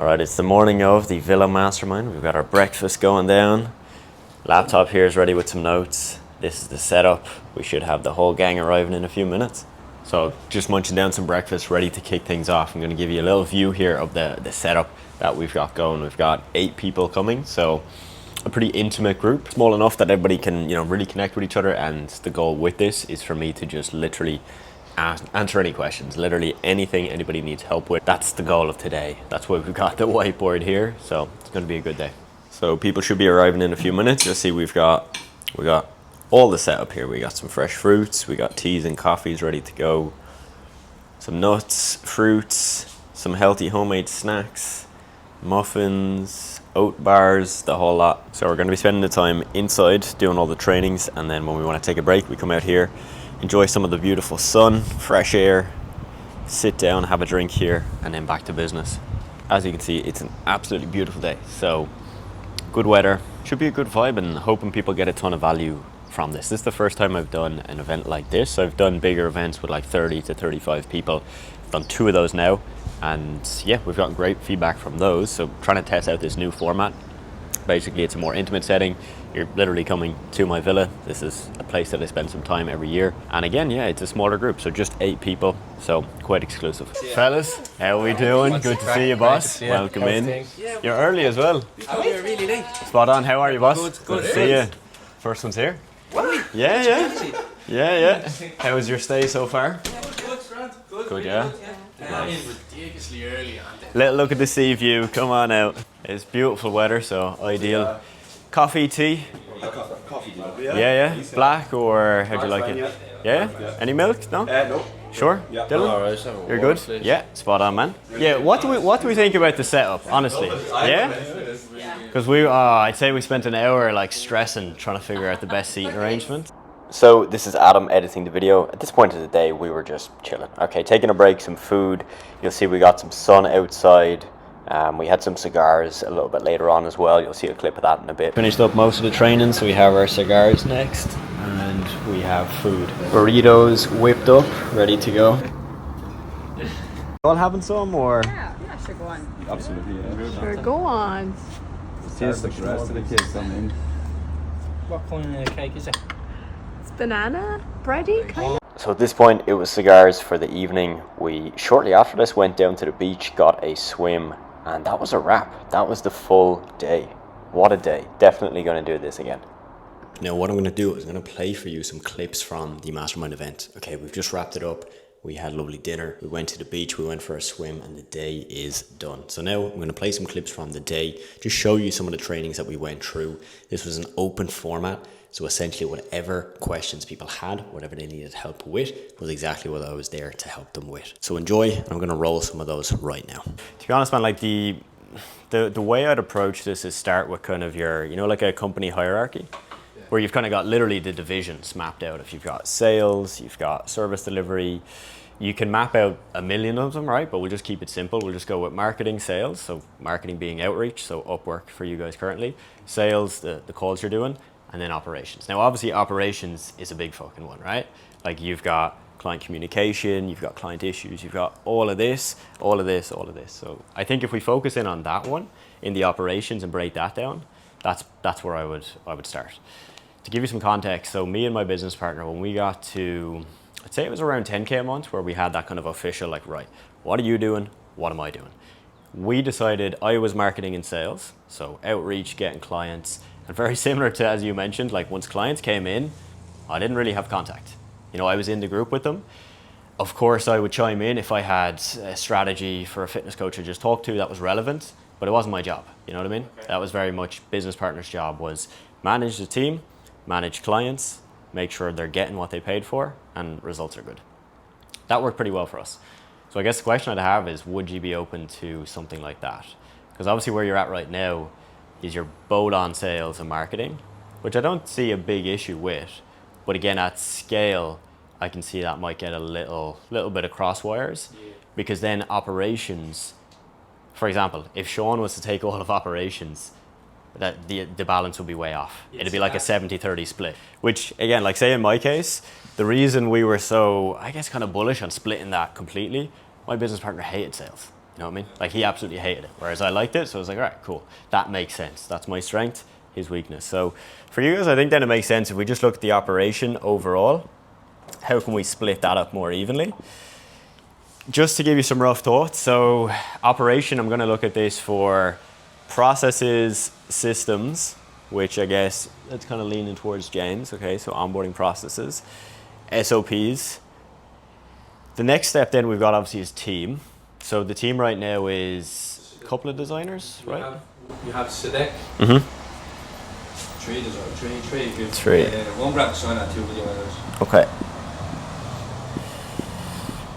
All right, it's the morning of the Villa Mastermind. We've got our breakfast going down. Laptop here is ready with some notes. This is the setup. We should have the whole gang arriving in a few minutes. So just munching down some breakfast, ready to kick things off. I'm going to give you a little view here of the setup that we've got going. We've got 8 people coming, so a pretty intimate group, small enough that everybody can, really connect with each other. And the goal with this is for me to just literally answer any questions, literally anything anybody needs help with. That's the goal of today. That's why we've got the whiteboard here. So it's going to be a good day. So people should be arriving in a few minutes. You'll see we got all the setup here. We got some fresh fruits, we got teas and coffees ready to go, some nuts, fruits, some healthy homemade snacks, muffins, oat bars, the whole lot. So we're going to be spending the time inside doing all the trainings, and then when we want to take a break, we come out here, enjoy some of the beautiful sun, fresh air, sit down, have a drink here, and then back to business. As you can see, it's an absolutely beautiful day. So good weather, should be a good vibe, and hoping people get a ton of value from this. This is the first time I've done an event like this. I've done bigger events with like 30 to 35 people. I've done 2 of those now, and yeah, we've gotten great feedback from those. So trying to test out this new format. Basically, it's a more intimate setting. You're literally coming to my villa. This is a place that I spend some time every year. And again, yeah, it's a smaller group, so just 8 people, so quite exclusive. Yeah. Fellas, how are we doing? Good to see you, boss. Welcome in. You're early as well. Oh, you're really late. Spot on. How are you, boss? Good to see you. First one's here. Yeah. How was your stay so far? Good, yeah. Nice. Ridiculously early. Little look at the sea view. Come on out. It's beautiful weather, so ideal. Coffee, tea? Coffee. Yeah. Black, or how'd you like it? Yeah? Any milk? No? No. Sure? Yeah. Dylan? You're good? Yeah, spot on, man. Yeah, what do we think about the setup, honestly? Yeah? Because I'd say we spent an hour like stressing, trying to figure out the best seating arrangement. So this is Adam editing the video. At this point of the day, we were just chilling. Okay, taking a break, some food. You'll see we got some sun outside. We had some cigars a little bit later on as well. You'll see a clip of that in a bit. Finished up most of the training, so we have our cigars next. And we have food. Burritos whipped up, ready to go. You all having some, or? Yeah, sure, go on. Absolutely, yeah. Sure, go on. Here's the rest of the kids come in. What kind of cake is it? It's banana bready, kind of. So at this point, it was cigars for the evening. We, shortly after this, went down to the beach, got a swim, and that was a wrap. That was the full day. What a day. Definitely going to do this again. Now what I'm going to do is I'm going to play for you some clips from the Mastermind event. Okay, we've just wrapped it up. We had a lovely dinner. We went to the beach, we went for a swim, and the day is done. So now I'm going to play some clips from the day, just show you some of the trainings that we went through. This was an open format. So essentially whatever questions people had, whatever they needed help with, was exactly what I was there to help them with. So enjoy, and I'm going to roll some of those right now. To be honest, man, like the way I'd approach this is start with kind of your, like a company hierarchy, where you've kind of got literally the divisions mapped out. If you've got sales, you've got service delivery, you can map out a million of them, right? But we'll just keep it simple. We'll just go with marketing, sales. So marketing being outreach, so Upwork for you guys currently. Sales, the calls you're doing. And then operations. Now, obviously, operations is a big fucking one, right? Like you've got client communication, you've got client issues, you've got all of this. So I think if we focus in on that one in the operations and break that down, that's where I would start. To give you some context, so me and my business partner, when we got to, I'd say it was around 10K a month, where we had that kind of official, like, right, what are you doing? What am I doing? We decided I was marketing and sales, so outreach, getting clients. And very similar to, as you mentioned, like once clients came in, I didn't really have contact. I was in the group with them. Of course, I would chime in if I had a strategy for a fitness coach I just talked to that was relevant, but it wasn't my job. You know what I mean? Okay. That was very much business partner's job, was manage the team, manage clients, make sure they're getting what they paid for, and results are good. That worked pretty well for us. So I guess the question I'd have is, would you be open to something like that? Because obviously where you're at right now is your boat on sales and marketing, which I don't see a big issue with. But again, at scale, I can see that might get a little bit of crosswires, because then operations, for example, if Sean was to take all of operations, that the balance would be way off. It'd be like a 70-30 split, which again, like say in my case, the reason we were so, I guess, kind of bullish on splitting that completely, my business partner hated sales. You know what I mean? Like he absolutely hated it, whereas I liked it. So I was like, all right, cool. That makes sense. That's my strength, his weakness. So for you guys, I think then it makes sense if we just look at the operation overall. How can we split that up more evenly? Just to give you some rough thoughts. So operation, I'm going to look at this for processes, systems, which I guess that's kind of leaning towards James. Okay, so onboarding processes, SOPs. The next step then we've got obviously is team. So the team right now is a couple of designers, right? You have Sadek. Three designers. Three. One graphic designer and two video editors. Okay.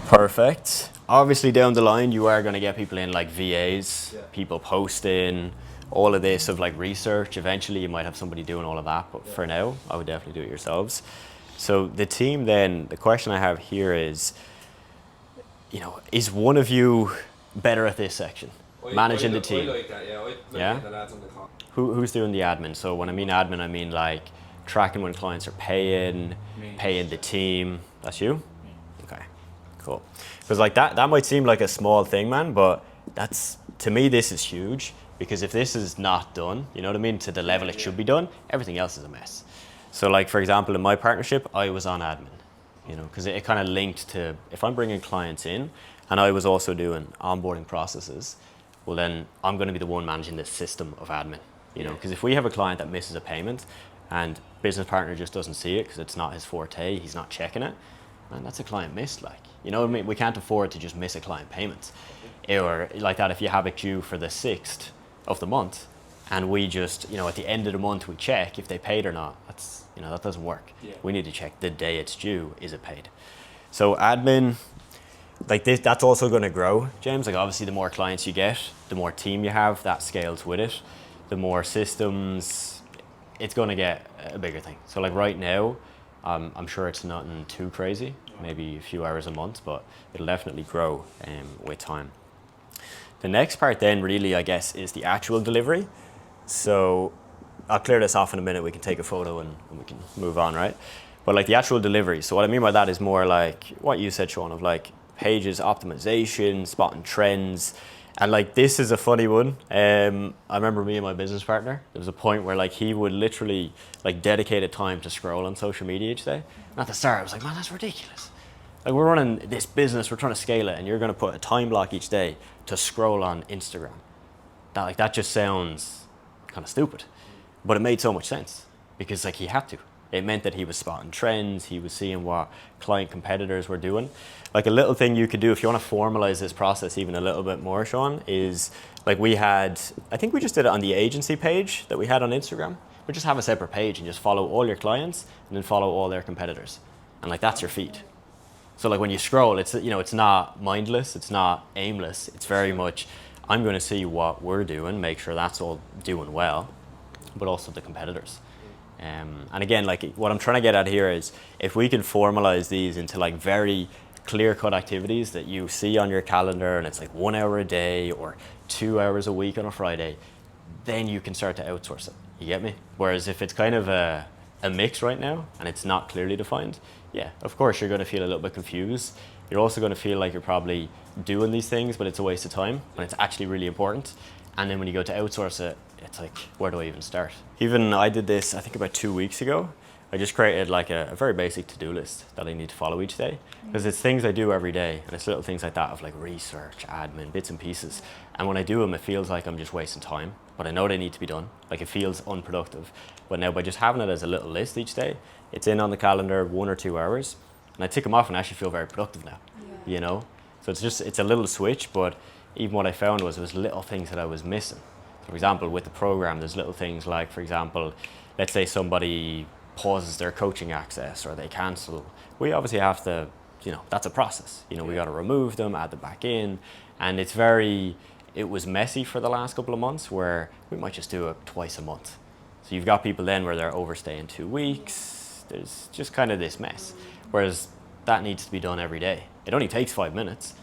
Perfect. Obviously down the line you are going to get people in like VAs, people posting, all of this of like research. Eventually you might have somebody doing all of that, but for now I would definitely do it yourselves. So the team then, the question I have here is, you know, is one of you better at this section? Managing the team. I like that, yeah. I like Yeah? the lads on the clock. Who's doing the admin? So when I mean admin, I mean like tracking when clients are paying the team. That's you? Okay, cool. Because like that might seem like a small thing, man, but that's, to me, this is huge. Because if this is not done, you know what I mean, to the level it should be done, everything else is a mess. So like, for example, in my partnership, I was on admin, you know, because it kind of linked to, if I'm bringing clients in and I was also doing onboarding processes, well then I'm going to be the one managing this system of admin, you know, because if we have a client that misses a payment and business partner just doesn't see it because it's not his forte, he's not checking it, man, that's a client missed, like, you know what I mean? We can't afford to just miss a client payment. Or like that, if you have it due for the 6th of the month and we just, you know, at the end of the month we check if they paid or not, that's, you know, that doesn't work. We need to check the day it's due, is it paid? So admin, like this, that's also going to grow, James. Like obviously the more clients you get, the more team you have, that scales with it. The more systems, it's going to get a bigger thing. So like right now, I'm sure it's nothing too crazy, maybe a few hours a month, but it'll definitely grow with time. The next part then really, I guess, is the actual delivery. So I'll clear this off in a minute. We can take a photo and we can move on, right? But like the actual delivery. So what I mean by that is more like what you said, Sean, of like pages optimization, spotting trends. And like this is a funny one. I remember me and my business partner, there was a point where like he would literally like dedicate time to scroll on social media each day. And at the start I was like, man, that's ridiculous. Like we're running this business, we're trying to scale it, and you're going to put a time block each day to scroll on Instagram. That just sounds kind of stupid, but it made so much sense because like he had to. It meant that he was spotting trends, he was seeing what client competitors were doing. Like a little thing you could do if you want to formalize this process even a little bit more, Sean, is like we had, I think we just did it on the agency page that we had on Instagram. We just have a separate page and just follow all your clients and then follow all their competitors, and like that's your feed. So like when you scroll, it's, you know, it's not mindless, it's not aimless. It's very much, I'm going to see what we're doing, make sure that's all doing well, but also the competitors. And again, like what I'm trying to get at here is if we can formalize these into like very clear-cut activities that you see on your calendar and it's like 1 hour a day or 2 hours a week on a Friday, then you can start to outsource it. You get me? Whereas if it's kind of a mix right now and it's not clearly defined, yeah, of course you're going to feel a little bit confused. You're also going to feel like you're probably doing these things, but it's a waste of time when it's actually really important. And then when you go to outsource it, it's like, where do I even start? Even I did this, I think about 2 weeks ago. I just created like a very basic to-do list that I need to follow each day. Because it's things I do every day, and it's little things like that of like research, admin, bits and pieces. And when I do them, it feels like I'm just wasting time, but I know they need to be done. Like it feels unproductive. But now by just having it as a little list each day, it's in on the calendar 1 or 2 hours, and I tick them off and I actually feel very productive now, you know? So it's a little switch, but even what I found was there was little things that I was missing. So for example, with the program, there's little things like, for example, let's say somebody pauses their coaching access or they cancel. We obviously have to, you know, that's a process. You know, we got to remove them, add them back in, and it was messy for the last couple of months where we might just do it twice a month. So you've got people then where they're overstaying 2 weeks. There's just kind of this mess. Whereas that needs to be done every day. It only takes 5 minutes.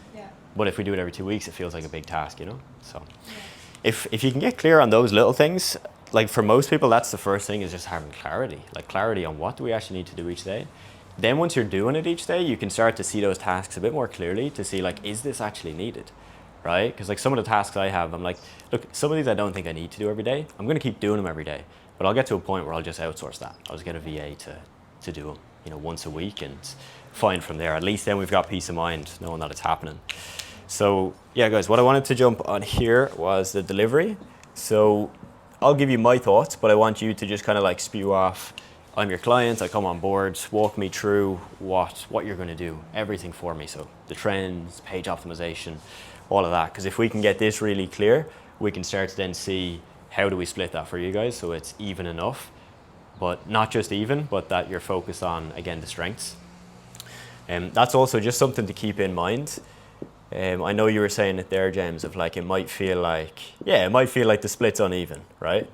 But if we do it every 2 weeks, it feels like a big task, you know? So if you can get clear on those little things, like for most people, that's the first thing, is just having clarity. Like clarity on what do we actually need to do each day. Then once you're doing it each day, you can start to see those tasks a bit more clearly to see like, is this actually needed? right? Because like some of the tasks I have, I'm like, look, some of these I don't think I need to do every day. I'm going to keep doing them every day, but I'll get to a point where I'll just outsource that. I'll just get a VA to do them, you know, once a week, and fine from there. At least then we've got peace of mind knowing that it's happening. So yeah, guys, what I wanted to jump on here was the delivery. So I'll give you my thoughts, but I want you to just kind of like spew off. I'm your client, I come on board, walk me through what you're going to do, everything for me. So the trends, page optimization, all of that. Because if we can get this really clear, we can start to then see how do we split that for you guys so it's even enough, but not just even, but that you're focused on, again, the strengths. And that's also just something to keep in mind. I know you were saying it there, James, of like, it might feel like the split's uneven, right?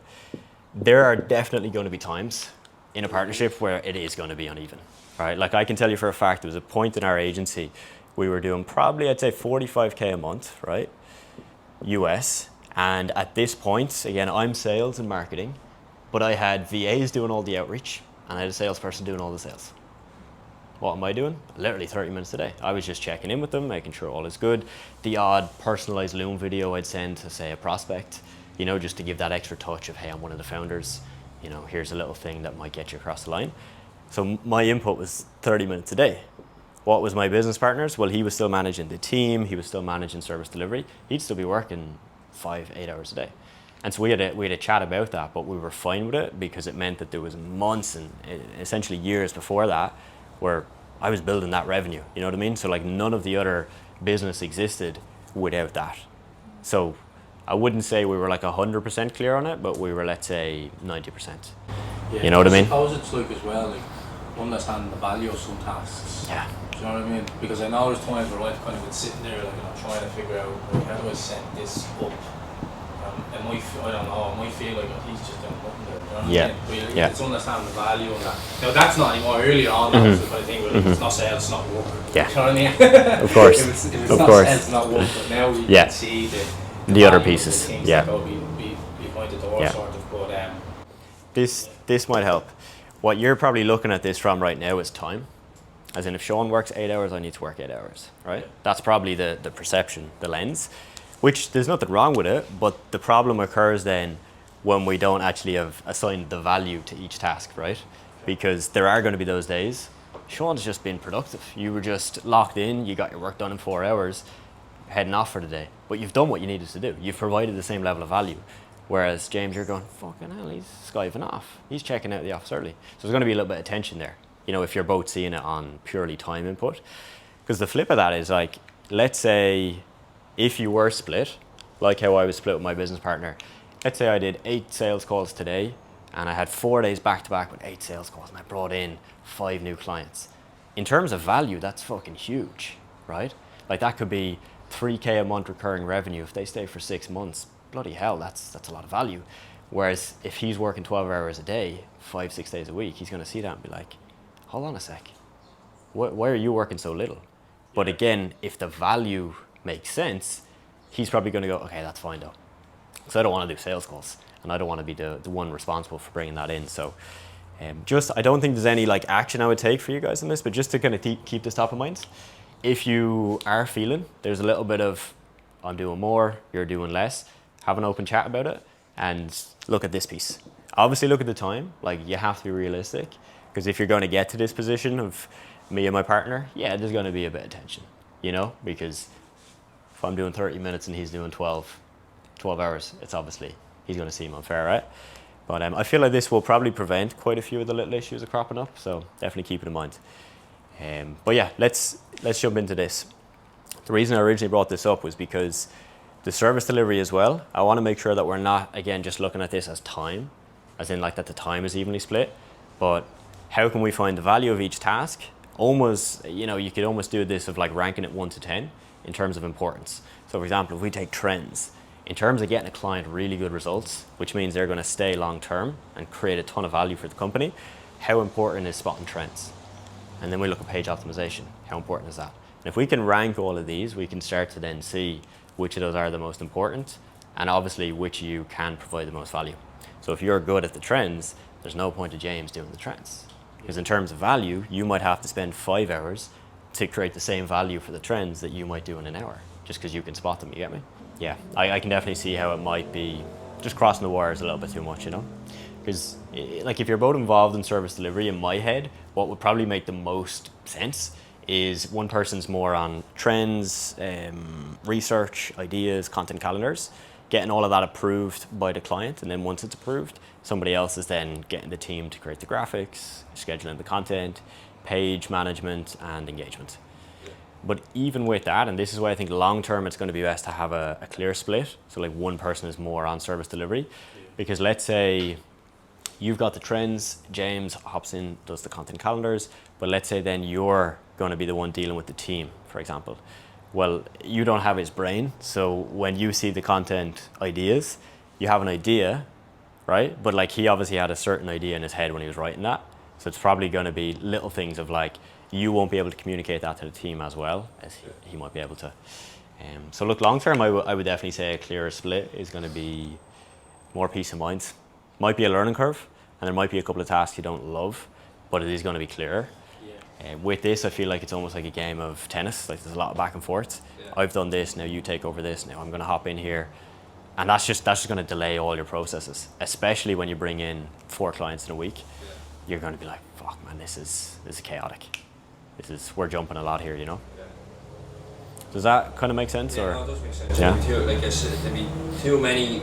There are definitely going to be times in a partnership where it is going to be uneven, right? Like I can tell you for a fact, there was a point in our agency, we were doing probably, I'd say 45K a month, right? US. And at this point, again, I'm sales and marketing, but I had VAs doing all the outreach and I had a salesperson doing all the sales. What am I doing? Literally 30 minutes a day. I was just checking in with them, making sure all is good. The odd personalized Loom video I'd send to, say, a prospect, you know, just to give that extra touch of, hey, I'm one of the founders. You know, here's a little thing that might get you across the line. So my input was 30 minutes a day. What was my business partner's? Well, he was still managing the team. He was still managing service delivery. He'd still be working 5-8 hours a day. And so we had a chat about that, but we were fine with it because it meant that there was months and essentially years before that where I was building that revenue, you know what I mean? So like none of the other business existed without that. So I wouldn't say we were like 100% clear on it, but we were, let's say, 90%. Yeah, you know what I mean? I suppose it's like as well, like understanding the value of some tasks. Yeah. Do you know what I mean? Because I know there's times where I've kind of been sitting there, like, I'm trying to figure out, like, how do I set this up? I don't know, I might feel like he's just doing nothing there. You know what I mean? But it's understanding the value of that. Now that's not anymore. Earlier on, that was the kind of thing where it's not sales, it's not work. Yeah. You know what I mean? Of course. if it's not sales, it's not work. But now we can see the other value pieces. of the things Yeah. that go behind the door, sort of. But This might help. What you're probably looking at this from right now is time. As in, if Sean works 8 hours, I need to work 8 hours, right? That's probably the perception, the lens, which there's nothing wrong with it, but the problem occurs then when we don't actually have assigned the value to each task, right? Because there are going to be those days, Sean's just been productive. You were just locked in, you got your work done in 4 hours, heading off for the day. But you've done what you needed to do. You've provided the same level of value. Whereas James, you're going, fucking hell, he's skiving off. He's checking out the office early. So there's going to be a little bit of tension there, you know, if you're both seeing it on purely time input. Because the flip of that is like, let's say if you were split, like how I was split with my business partner, let's say I did 8 sales calls today and I had 4 days back to back with 8 sales calls and I brought in 5 new clients. In terms of value, that's fucking huge, right? Like that could be 3K a month recurring revenue if they stay for 6 months. Bloody hell, that's a lot of value. Whereas if he's working 12 hours a day, 5-6 days a week, he's going to see that and be like, hold on a sec, why are you working so little? But again, if the value makes sense, he's probably going to go, okay, that's fine though. Because I don't want to do sales calls and I don't want to be the one responsible for bringing that in. So I don't think there's any like action I would take for you guys on this, but just to kind of keep this top of mind. If you are feeling there's a little bit of, I'm doing more, you're doing less, have an open chat about it and look at this piece. Obviously look at the time, like you have to be realistic, because if you're going to get to this position of me and my partner, there's going to be a bit of tension, you know, because if I'm doing 30 minutes and he's doing 12 hours, it's obviously, he's going to seem unfair, right? But I feel like this will probably prevent quite a few of the little issues that are cropping up, so definitely keep it in mind. But yeah, let's jump into this. The reason I originally brought this up was because the service delivery as well, I want to make sure that we're not, again, just looking at this as time, as in like that the time is evenly split, but how can we find the value of each task? Almost, you know, you could almost do this of like ranking it 1 to 10 in terms of importance. So for example, if we take trends, in terms of getting a client really good results, which means they're going to stay long term and create a ton of value for the company, how important is spotting trends? And then we look at page optimization. How important is that? And if we can rank all of these, we can start to then see which of those are the most important and obviously which you can provide the most value. So if you're good at the trends, there's no point to James doing the trends. Because in terms of value, you might have to spend 5 hours to create the same value for the trends that you might do in an hour. just because you can spot them. You get me? Yeah, I can definitely see how it might be just crossing the wires a little bit too much, you know? Because like if you're both involved in service delivery, in my head, what would probably make the most sense is one person's more on trends, research, ideas, content calendars, getting all of that approved by the client, and then once it's approved, somebody else is then getting the team to create the graphics, scheduling the content, page management, and engagement. But even with that, and this is why I think long term it's going to be best to have a clear split. So like one person is more on service delivery, because let's say you've got the trends, James hops in, does the content calendars, but let's say then you're going to be the one dealing with the team, for example. Well, you don't have his brain, so when you see the content ideas, you have an idea, right? But like he obviously had a certain idea in his head when he was writing that, so it's probably going to be little things of like, you won't be able to communicate that to the team as well as he might be able to. So look, long term, I would definitely say a clearer split is going to be more peace of mind. Might be a learning curve, and there might be a couple of tasks you don't love, but it is going to be clearer. With this, I feel like it's almost like a game of tennis. Like there's a lot of back and forth. I've done this, now you take over this, now I'm going to hop in here. And that's just going to delay all your processes, especially when you bring in 4 clients in a week. You're going to be like, fuck man, this is chaotic. We're jumping a lot here, you know? Does that kind of make sense? Yeah, or? no, it does make sense. Yeah. Like I said, there'd be too many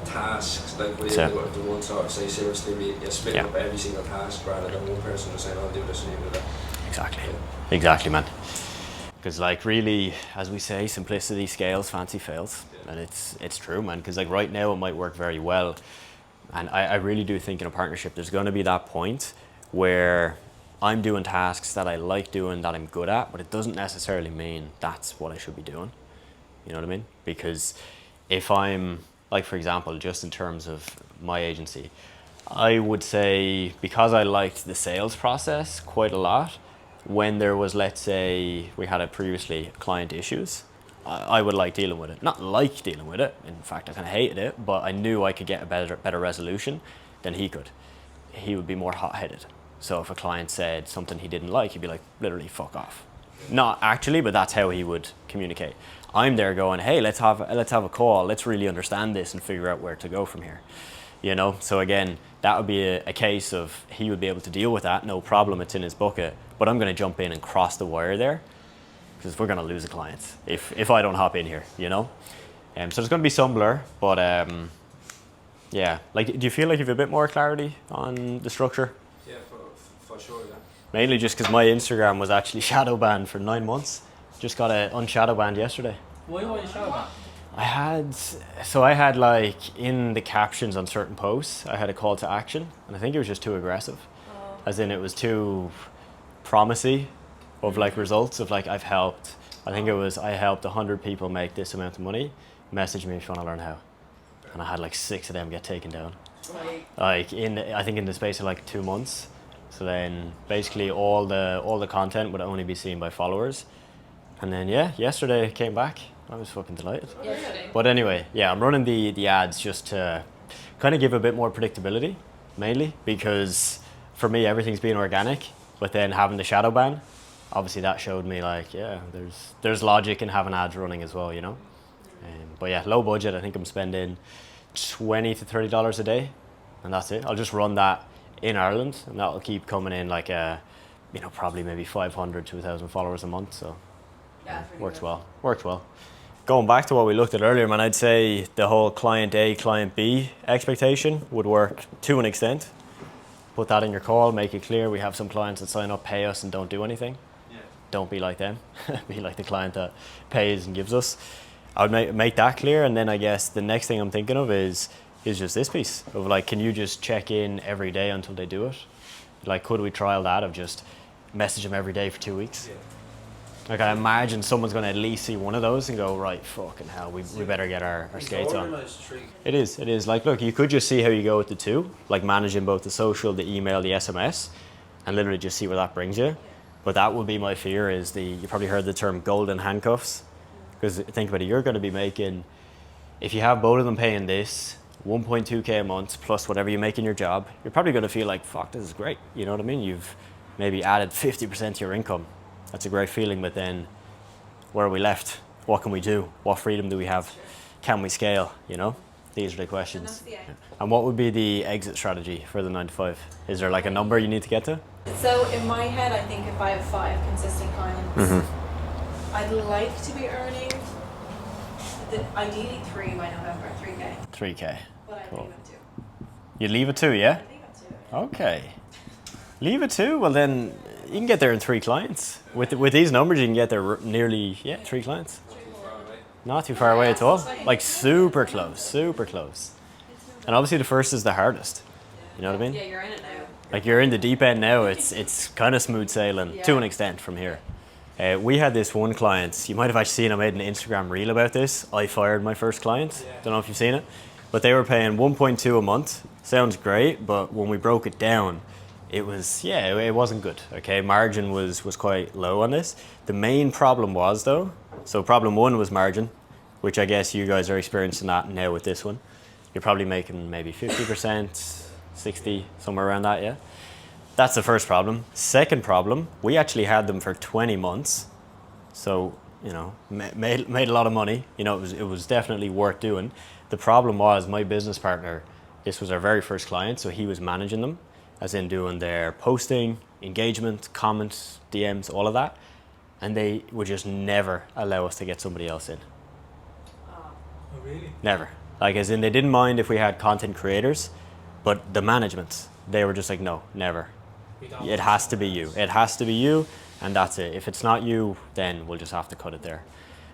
tasks, like with the one sort of say seriously, you split up every single task rather than one person just saying, I'll do this and you do that. Exactly. Exactly, man. Because like really, as we say, simplicity scales, fancy fails. And it's true, man. Because like right now it might work very well. And I really do think in a partnership, there's going to be that point where I'm doing tasks that I like doing, that I'm good at, but it doesn't necessarily mean that's what I should be doing. You know what I mean? Because if I'm, like for example, just in terms of my agency, I would say because I liked the sales process quite a lot, when there was, let's say, we had previously client issues, I would like dealing with it. Not like dealing with it, in fact I kind of hated it, but I knew I could get a better resolution than he could. He would be more hot-headed. So if a client said something he didn't like, he'd be like, literally, fuck off. Not actually, but that's how he would communicate. I'm there going, hey, let's have a call. Let's really understand this and figure out where to go from here. You know, so again, that would be a case of he would be able to deal with that, no problem, it's in his bucket. But I'm going to jump in and cross the wire there, because we're going to lose a client if I don't hop in here, you know. So there's going to be some blur, but yeah. Like, do you feel like you have a bit more clarity on the structure? Yeah, for sure, yeah. Mainly just because my Instagram was actually shadow banned for 9 months. Just got unshadow banned yesterday. Why were you shadow banned? I had like in the captions on certain posts, I had a call to action, and I think it was just too aggressive. As in it was too promisey of like results of like I helped 100 people make this amount of money. Message me if you want to learn how. And I had like 6 of them get taken down. Like I think in the space of like 2 months. So then basically all the content would only be seen by followers. And then yesterday it came back. I was fucking delighted. But anyway, I'm running the ads just to kind of give a bit more predictability, mainly because for me everything's been organic. But then having the shadow ban, obviously that showed me like there's logic in having ads running as well, you know. But yeah, low budget. I think I'm spending $20 to $30 a day, and that's it. I'll just run that in Ireland, and that'll keep coming in like probably maybe 500 to 1,000 followers a month. So works well. Going back to what we looked at earlier, man, I'd say the whole client A, client B expectation would work to an extent. Put that in your call, make it clear. We have some clients that sign up, pay us, and don't do anything. Don't be like them. Be like the client that pays and gives us. I would make that clear, and then I guess the next thing I'm thinking of is just this piece of like, can you just check in every day until they do it? Like, could we trial that of just message them every day for 2 weeks? Like, I imagine someone's going to at least see one of those and go, right, fucking hell, we better get our skates on. It is. Like, look, you could just see how you go with the 2, like managing both the social, the email, the SMS, and literally just see where that brings you. But that would be my fear is you probably heard the term golden handcuffs. Because think about it, you're going to be making, if you have both of them paying this, 1.2K a month plus whatever you make in your job, you're probably going to feel like, fuck, this is great. You know what I mean? You've maybe added 50% to your income. That's a great feeling, but then where are we left? what can we do? What freedom do we have? Can we scale? You know, these are the questions. And what would be the exit strategy for the 9 to 5? Is there like a number you need to get to? So in my head, I think if I have 5 consistent clients, I'd like to be earning ideally 3 by November, 3K. 3K. But I'd Cool. leave it 2. You'd leave it 2, yeah? I'd leave it 2. Okay. Leave it 2. Well, then you can get there in 3 clients. With these numbers, you can get there nearly 3 clients. Not too far away at all. Like super close, super close. And obviously the first is the hardest. You know what I mean? Yeah, you're in it now. Like you're in the deep end now. It's kind of smooth sailing to an extent from here. We had this one client. You might have actually seen I made an Instagram reel about this. I fired my first client. Don't know if you've seen it, but they were paying 1.2 a month. Sounds great, but when we broke it down, it was it wasn't good. Okay, margin was quite low on this. The main problem was though. So problem 1 was margin, which I guess you guys are experiencing that now with this one. You're probably making maybe 50%, 60, somewhere around that, yeah? That's the first problem. Second problem, we actually had them for 20 months. So, you know, made a lot of money. You know, it was definitely worth doing. The problem was my business partner, this was our very first client, so he was managing them, as in doing their posting, engagement, comments, DMs, all of that. And they would just never allow us to get somebody else in. Oh, really? Never. Like, as in, they didn't mind if we had content creators, but the management, they were just like, no, never. It has to be you. It has to be you, and that's it. If it's not you, then we'll just have to cut it there.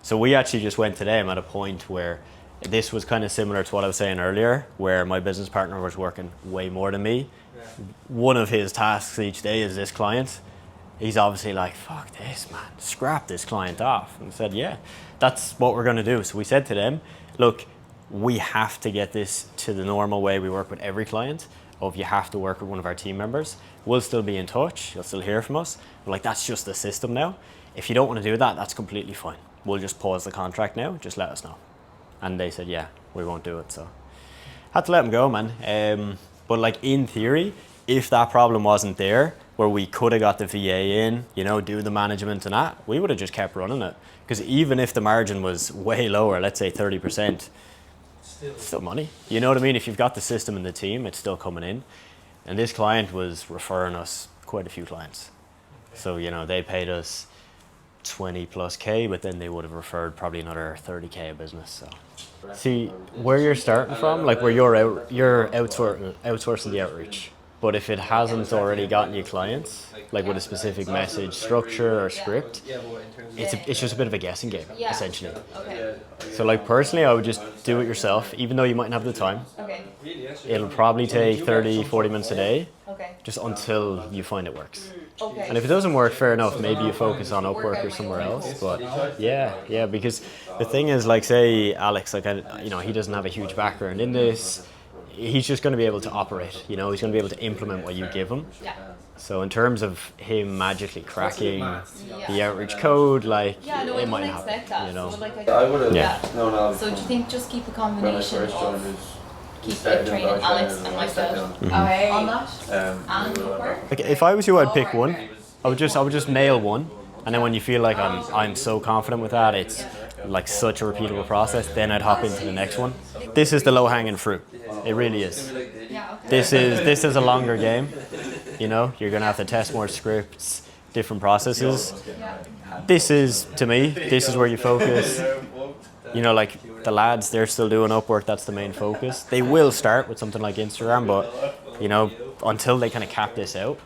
So we actually just went to them at a point where this was kind of similar to what I was saying earlier, where my business partner was working way more than me. Yeah. One of his tasks each day is this client. He's obviously like, fuck this, man, scrap this client off. And I said, yeah, that's what we're going to do. So we said to them, look, we have to get this to the normal way we work with every client, of you have to work with one of our team members. We'll still be in touch. You'll still hear from us. We're like, that's just the system now. If you don't want to do that, that's completely fine. We'll just pause the contract now. Just let us know. And they said, yeah, we won't do it. So had to let them go, man. But like in theory, if that problem wasn't there, where we could have got the VA in, you know, do the management and that, we would have just kept running it. Because even if the margin was way lower, let's say 30%, still money. You know what I mean? If you've got the system and the team, it's still coming in. And this client was referring us quite a few clients. So, you know, they paid us 20 plus K, but then they would have referred probably another 30K of business. So, see where you're starting from, like where you're outsourcing the outreach. But if it hasn't already gotten you clients, like with a specific message structure or script, it's just a bit of a guessing game, essentially. Okay. So like personally, I would just do it yourself, even though you mightn't have the time. Okay. It'll probably take 30, 40 minutes a day, Okay. just until you find it works. Okay. And if it doesn't work, fair enough, maybe you focus on Upwork or somewhere else. But yeah, because the thing is, like, say Alex, like, you know, he doesn't have a huge background in this. He's just going to be able to operate, you know, he's going to be able to implement what you give him. Yeah. So in terms of him magically cracking the outreach code, like, Yeah, no, I it don't might expect happen, that. you know. So, like, I would have. Yeah. No. So do you think just keep a When I combination first joined, of was keep training Alex and myself on that and Upwork? Like, if I was you, I'd pick one. I would just nail one, and then when you feel like I'm so confident with that, it's like such a repeatable process, then I'd hop into the next one. This is the low-hanging fruit. It really is. Yeah, okay. This is a longer game. You know, you're gonna have to test more scripts, different processes. This is, to me, this is where you focus. You know, like the lads, they're still doing Upwork. That's the main focus. They will start with something like Instagram, but you know, until they kind of cap this out,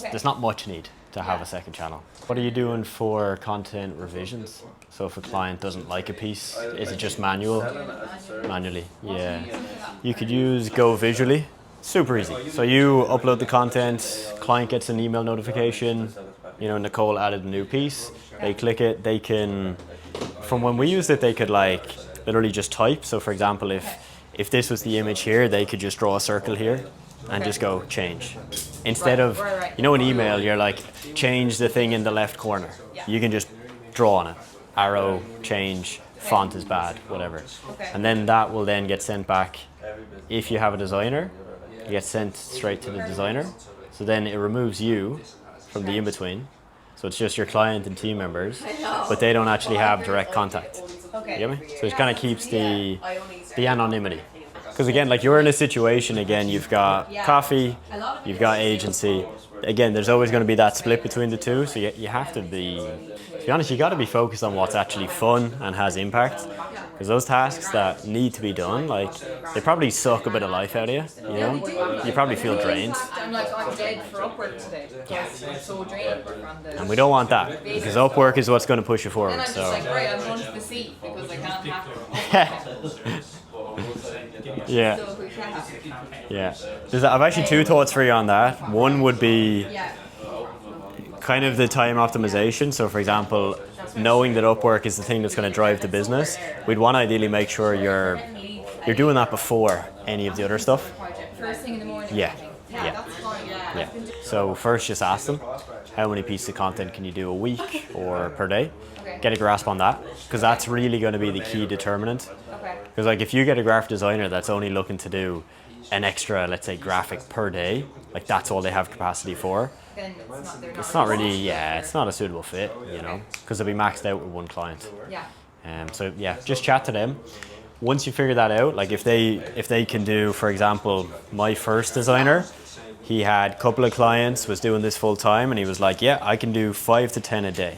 there's not much need to have a second channel. What are you doing for content revisions? So if a client doesn't like a piece, is it just manual? Manually, yeah. You could use Go Visually. Super easy. So you upload the content, client gets an email notification, you know, Nicole added a new piece, they click it, they can, from when we used it, they could like literally just type. So for example, if this was the image here, they could just draw a circle here and just go change. Instead of, you know, an email, you're like, change the thing in the left corner. You can just draw on it. Arrow, change, font is bad, whatever. And then that will then get sent back. If you have a designer, it gets sent straight to the designer. So then it removes you from the in-between. So it's just your client and team members, but they don't actually have direct contact. Okay. You get me? So it kind of keeps the anonymity. Because again, like you're in a situation, again, you've got coffee, you've got agency. Again, there's always going to be that split between the two. So you have to be honest, you got to be focused on what's actually fun and has impact. Because those tasks that need to be done, like, they probably suck a bit of life out of you, you know? You probably feel drained. I'm dead for Upwork today because I'm so drained from the... And we don't want that, because Upwork is what's going to push you forward. Then I'm just So like, right, I'm going to the sea because I can't have yeah, So we can have yeah. I've actually two thoughts for you on that. One would be kind of the time optimization. So for example, knowing that Upwork is the thing that's going to drive the business, we'd want to ideally make sure you're doing that before any of the other stuff. first thing in the morning. Yeah, Yeah, yeah, that's fine. yeah. So first, just ask them, how many pieces of content can you do a week or per day? Get a grasp on that, because that's really going to be the key determinant. Okay. Because like if you get a graphic designer that's only looking to do an extra, let's say, graphic per day, like that's all they have capacity for, Then they're not it's not really, it's not a suitable fit, you know, because they'll be maxed out with one client. Yeah. So yeah, just chat to them. Once you figure that out, like if they can do, for example, my first designer, he had a couple of clients, was doing this full time, and he was like, yeah, I can do 5 to 10 a day.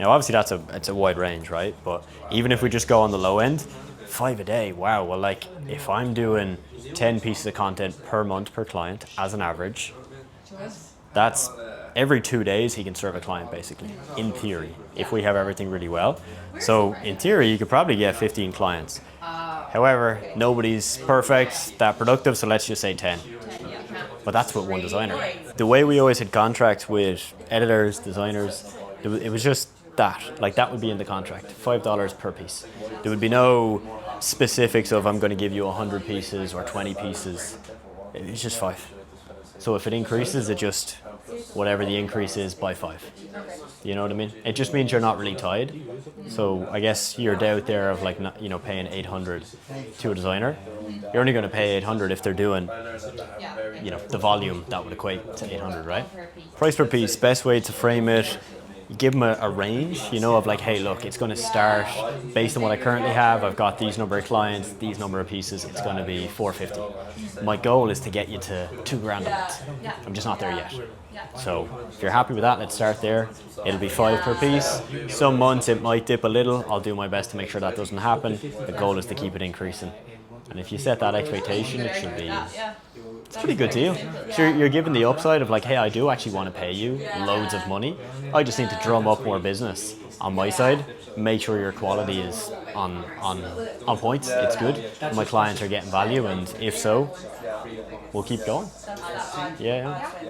Now obviously it's a wide range, right? But even if we just go on the low end, 5 a day, wow. Well, like if I'm doing 10 pieces of content per month per client as an average, that's every 2 days he can serve a client basically, in theory, if we have everything really well. So in theory, you could probably get 15 clients. However, nobody's perfect, that productive, so let's just say 10. But that's with one designer. The way we always had contracts with editors, designers, it was just that. Like that would be in the contract, $5 per piece. There would be no specifics of I'm going to give you 100 pieces or 20 pieces. It's just 5. So if it increases, it just whatever the increase is by 5. You know what I mean? It just means you're not really tied. So I guess your doubt there of like not, paying 800 to a designer, you're only going to pay 800 if they're doing, the volume that would equate to 800, right? Price per piece, best way to frame it. You give them a range, of like, hey, look, it's going to start based on what I currently have. I've got these number of clients, these number of pieces. It's going to be $450. My goal is to get you to $2,000 a month. I'm just not there yet. So if you're happy with that, let's start there. It'll be 5 per piece. Some months it might dip a little. I'll do my best to make sure that doesn't happen. The goal is to keep it increasing. And if you set that expectation, it should be... It's a pretty good deal. So you're given the upside of like, hey, I do actually want to pay you loads of money. I just need to drum up more business on my side. Make sure your quality is on point. It's good. My clients are getting value, and if so, we'll keep going. Yeah.